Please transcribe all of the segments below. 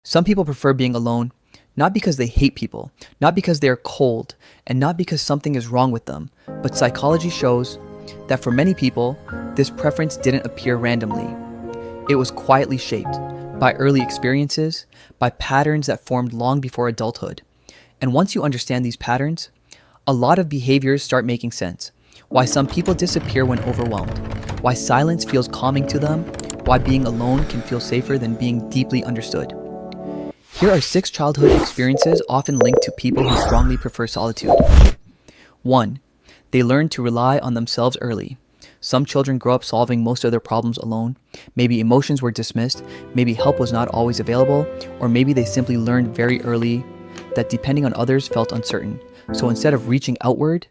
Some people prefer being alone, not because they hate people, not because they are cold, and not because something is wrong with them, but psychology shows that for many people, this preference didn't appear randomly. It was quietly shaped by early experiences, by patterns that formed long before adulthood. And once you understand these patterns, a lot of behaviors start making sense. Why some people disappear when overwhelmed, why silence feels calming to them, why being alone can feel safer than being deeply understood. Here are 6 childhood experiences often linked to people who strongly prefer solitude. 1. They learn to rely on themselves early. Some children grow up solving most of their problems alone. Maybe emotions were dismissed, maybe help was not always available, or maybe they simply learned very early that depending on others felt uncertain. So instead of reaching outward,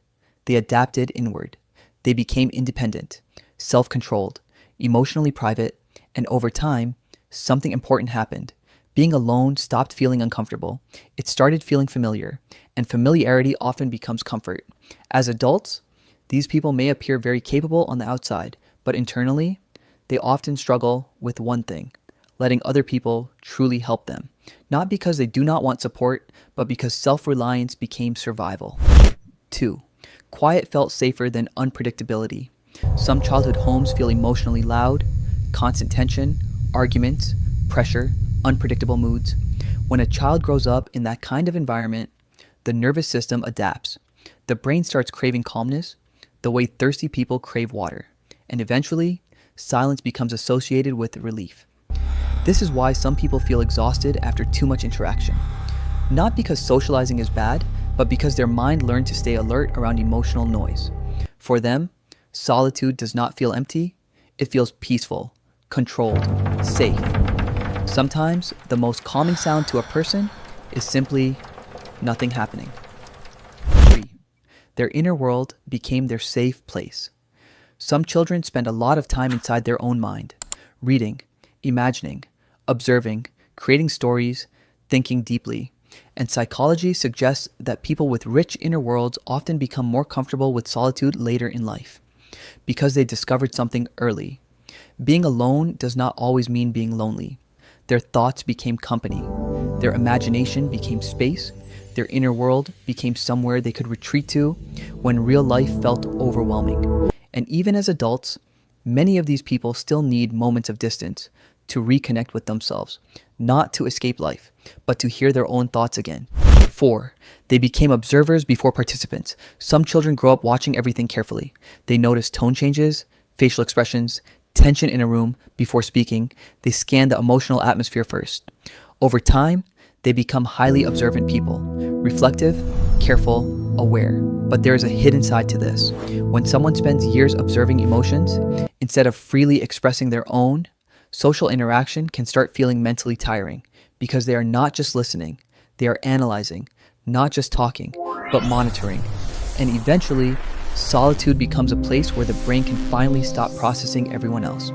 they adapted inward. They became independent, self-controlled, emotionally private, and over time, something important happened. Being alone stopped feeling uncomfortable. It started feeling familiar, and familiarity often becomes comfort. As adults, these people may appear very capable on the outside, but internally, they often struggle with one thing: letting other people truly help them. Not because they do not want support, but because self-reliance became survival. 2. Quiet felt safer than unpredictability. Some childhood homes feel emotionally loud, constant tension, arguments, pressure, unpredictable moods. When a child grows up in that kind of environment, the nervous system adapts. The brain starts craving calmness, the way thirsty people crave water, and eventually, silence becomes associated with relief. This is why some people feel exhausted after too much interaction. Not because socializing is bad, but because their mind learned to stay alert around emotional noise. For them, solitude does not feel empty, it feels peaceful, controlled, safe. Sometimes, the most calming sound to a person is simply nothing happening. 3. Their inner world became their safe place. Some children spend a lot of time inside their own mind, reading, imagining, observing, creating stories, thinking deeply. And psychology suggests that people with rich inner worlds often become more comfortable with solitude later in life, because they discovered something early. Being alone does not always mean being lonely. Their thoughts became company. Their imagination became space. Their inner world became somewhere they could retreat to when real life felt overwhelming. And even as adults, many of these people still need moments of distance to reconnect with themselves, not to escape life, but to hear their own thoughts again. 4. They became observers before participants. Some children grow up watching everything carefully. They notice tone changes, facial expressions, tension in a room before speaking. They scan the emotional atmosphere first. Over time, they become highly observant people, reflective, careful, aware. But there is a hidden side to this. When someone spends years observing emotions, instead of freely expressing their own, social interaction can start feeling mentally tiring because they are not just listening, they are analyzing, not just talking, but monitoring. And eventually, solitude becomes a place where the brain can finally stop processing everyone else.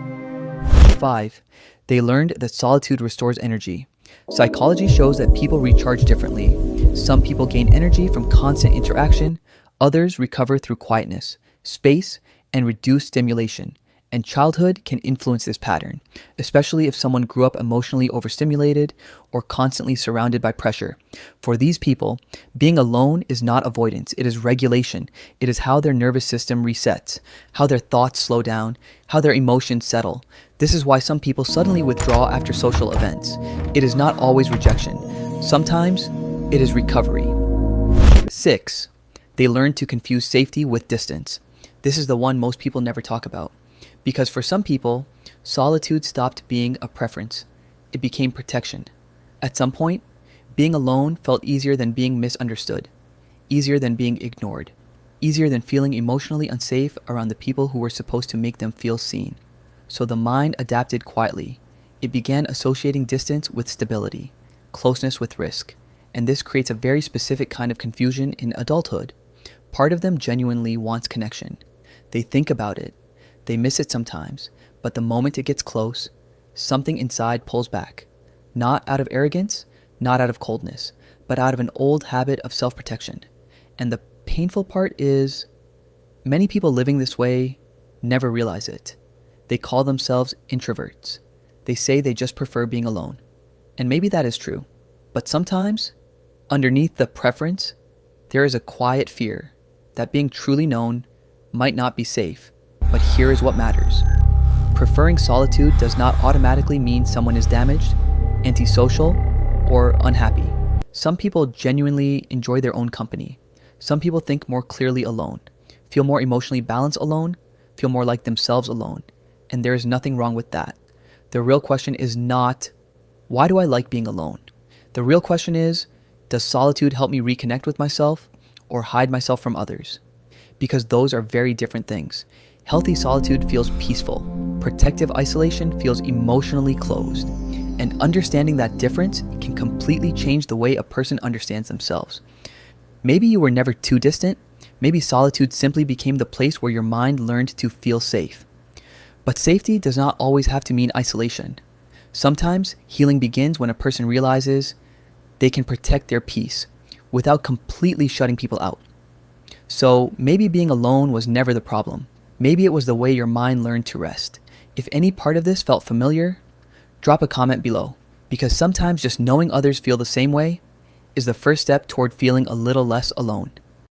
5. They learned that solitude restores energy. Psychology shows that people recharge differently. Some people gain energy from constant interaction, others recover through quietness, space, and reduced stimulation. And childhood can influence this pattern, especially if someone grew up emotionally overstimulated or constantly surrounded by pressure. For these people, being alone is not avoidance, it is regulation. It is how their nervous system resets, how their thoughts slow down, how their emotions settle. This is why some people suddenly withdraw after social events. It is not always rejection. Sometimes it is recovery. 6. They learn to confuse safety with distance. This is the one most people never talk about. Because for some people, solitude stopped being a preference. It became protection. At some point, being alone felt easier than being misunderstood, easier than being ignored, easier than feeling emotionally unsafe around the people who were supposed to make them feel seen. So the mind adapted quietly. It began associating distance with stability, closeness with risk, and this creates a very specific kind of confusion in adulthood. Part of them genuinely wants connection. They think about it. They miss it sometimes, but the moment it gets close, something inside pulls back. Not out of arrogance, not out of coldness, but out of an old habit of self-protection. And the painful part is, many people living this way never realize it. They call themselves introverts. They say they just prefer being alone. And maybe that is true. But sometimes, underneath the preference, there is a quiet fear that being truly known might not be safe. But here is what matters. Preferring solitude does not automatically mean someone is damaged, antisocial, or unhappy. Some people genuinely enjoy their own company. Some people think more clearly alone, feel more emotionally balanced alone, feel more like themselves alone. And there is nothing wrong with that. The real question is not, why do I like being alone? The real question is, does solitude help me reconnect with myself or hide myself from others? Because those are very different things. Healthy solitude feels peaceful. Protective isolation feels emotionally closed. And understanding that difference can completely change the way a person understands themselves. Maybe you were never too distant. Maybe solitude simply became the place where your mind learned to feel safe. But safety does not always have to mean isolation. Sometimes healing begins when a person realizes they can protect their peace without completely shutting people out. So maybe being alone was never the problem. Maybe it was the way your mind learned to rest. If any part of this felt familiar, drop a comment below, because sometimes just knowing others feel the same way is the first step toward feeling a little less alone.